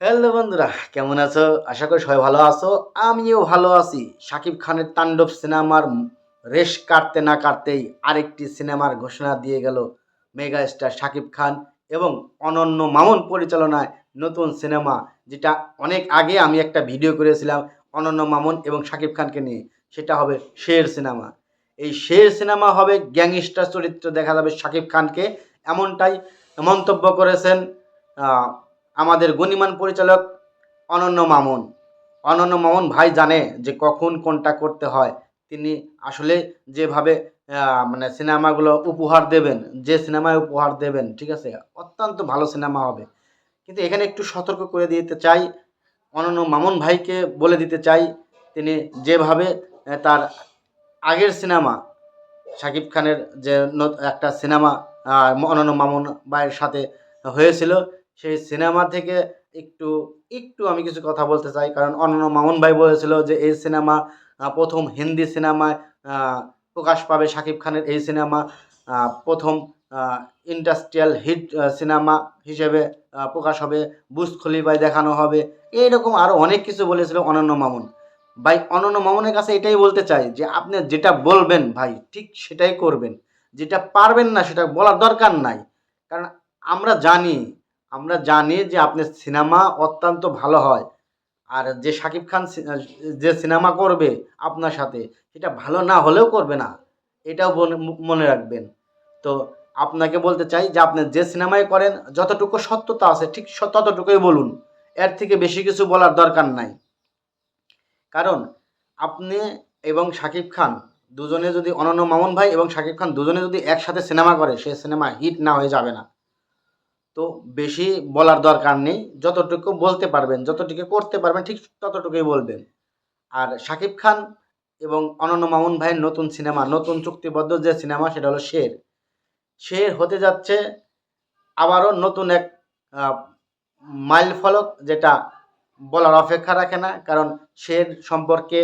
Hello বন্ধুরা, কেমন আছো? আশা করি সবাই ভালো আছো। আমিও ভালো আছি। শাকিব খানের তাণ্ডব সিনেমার রেশ কাটতে না কাটতেই আরেকটি সিনেমার ঘোষণা দিয়ে গেল মেগা স্টার শাকিব খান এবং অনন্য মামুন পরিচালনায় নতুন সিনেমা, যেটা অনেক আগে আমি একটা ভিডিও করেছিলাম অনন্য মামুন এবং শাকিব খানকে নিয়ে। সেটা হবে শের সিনেমা। এই শের সিনেমা হবে গ্যাংস্টার চরিত্র দেখা যাবে শাকিব খানকে, এমনটাই মন্তব্য করেছেন আহ, আমাদের গণিমান পরিচালক অনন্য মামুন। অনন্য মামুন ভাই জানে যে কখন কোনটা করতে হয়। তিনি আসলে যেভাবে মানে সিনেমাগুলো উপহার দেবেন, যে সিনেমায় উপহার দেবেন, ঠিক আছে, অত্যন্ত ভালো সিনেমা হবে। কিন্তু এখানে একটু সতর্ক করে দিতে চাই, অনন্য মামুন ভাইকে বলে দিতে চাই, তিনি যেভাবে তার আগের সিনেমা শাকিব খানের যে একটা সিনেমা অনন্য মামুন ভাইয়ের সাথে হয়েছিল, সেই সিনেমা থেকে একটু একটু আমি কিছু কথা বলতে চাই। কারণ অনন্য মামুন ভাই বলেছিল যে এই সিনেমা প্রথম হিন্দি সিনেমায় আহ, প্রকাশ পাবে। শাকিব খানের এই সিনেমা প্রথম ইন্ডাস্ট্রিয়াল হিট সিনেমা হিসেবে প্রকাশ হবে, বুজ খলিফায় দেখানো হবে। এইরকম আরও অনেক কিছু বলেছিল অনন্য মামুন ভাই। অনন্য মামুনের কাছে এটাই বলতে চাই যে আপনি যেটা বলবেন ভাই ঠিক সেটাই করবেন, যেটা পারবেন না সেটা বলার দরকার নাই। কারণ আমরা জানি আমরা জানি যে আপনার সিনেমা অত্যন্ত ভালো হয়। আর যে শাকিব খান যে সিনেমা করবে আপনার সাথে, সেটা ভালো না হলেও করবে না, এটাও মনে রাখবেন। তো আপনাকে বলতে চাই যে আপনি যে সিনেমায় করেন যতটুকু সত্যতা আছে ঠিক ততটুকুই বলুন, এর থেকে বেশি কিছু বলার দরকার নাই। কারণ আপনি এবং শাকিব খান দুজনে যদি, অনন্য মামুন ভাই এবং শাকিব খান দুজনে যদি একসাথে সিনেমা করে, সে সিনেমা হিট না হয়ে যাবে না। তো বেশি বলার দরকার নেই, যতটুকু বলতে পারবেন, যতটুকু করতে পারবেন ঠিক ততটুকুই বলবেন। আর শাকিব খান এবং অনন্য মামুন ভাইয়ের নতুন সিনেমা, নতুন চুক্তিবদ্ধ যে সিনেমা, সেটা হলো শের। শের হতে যাচ্ছে আবারও নতুন এক আহ, মাইল ফলক, যেটা বলার অপেক্ষা রাখে না। কারণ শের সম্পর্কে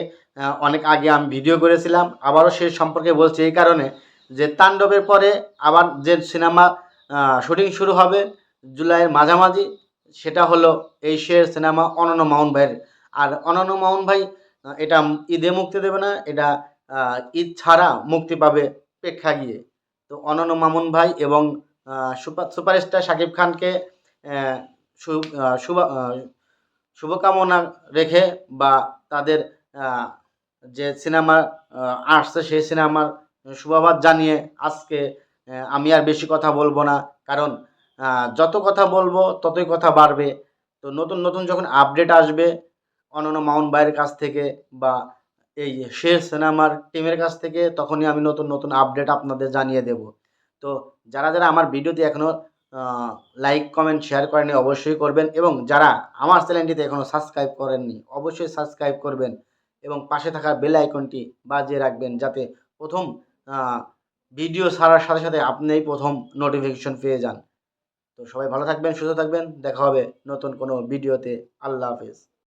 অনেক আগে আমি ভিডিও করেছিলাম, আবারও শের সম্পর্কে বলছি এই কারণে যে তাণ্ডবের পরে আবার যে সিনেমা শুটিং শুরু হবে জুলাইয়ের মাঝামাঝি, সেটা হলো এই শের সিনেমা অনন্য মামুন ভাইয়ের। আর অনন্য মামুন ভাই এটা ঈদে মুক্তি দেবে না, এটা ঈদ ছাড়া মুক্তি পাবে প্রেক্ষাগৃহে। তো অনন্য মামুন ভাই এবং সুপারস্টার শাকিব খানকে আহ, শুভকামনা রেখে বা তাদের আহ, যে সিনেমা আসছে সেই সিনেমার শুভবাদ জানিয়ে আজকে আমি আর বেশি কথা বলবো না। কারণ যত কথা বলবো ততই কথা বাড়বে। তো নতুন নতুন যখন আপডেট আসবে অনন্য মামুন ভাইয়ের কাছ থেকে বা এই শের সিনেমার টিমের কাছ থেকে, তখনই আমি নতুন নতুন আপডেট আপনাদের জানিয়ে দেব। তো যারা যারা আমার ভিডিওতে এখনও লাইক কমেন্ট শেয়ার করেননি অবশ্যই করবেন, এবং যারা আমার চ্যানেলটিতে এখনও সাবস্ক্রাইব করেননি অবশ্যই সাবস্ক্রাইব করবেন এবং পাশে থাকা বেল আইকনটি বাজিয়ে রাখবেন, যাতে প্রথম ভিডিও ছাড়ার সাথে সাথে আপনিই প্রথম নোটিফিকেশন পেয়ে যান। তো সবাই ভালো থাকবেন, সুস্থ থাকবেন, দেখা হবে নতুন কোনো ভিডিওতে। আল্লাহ হাফেজ।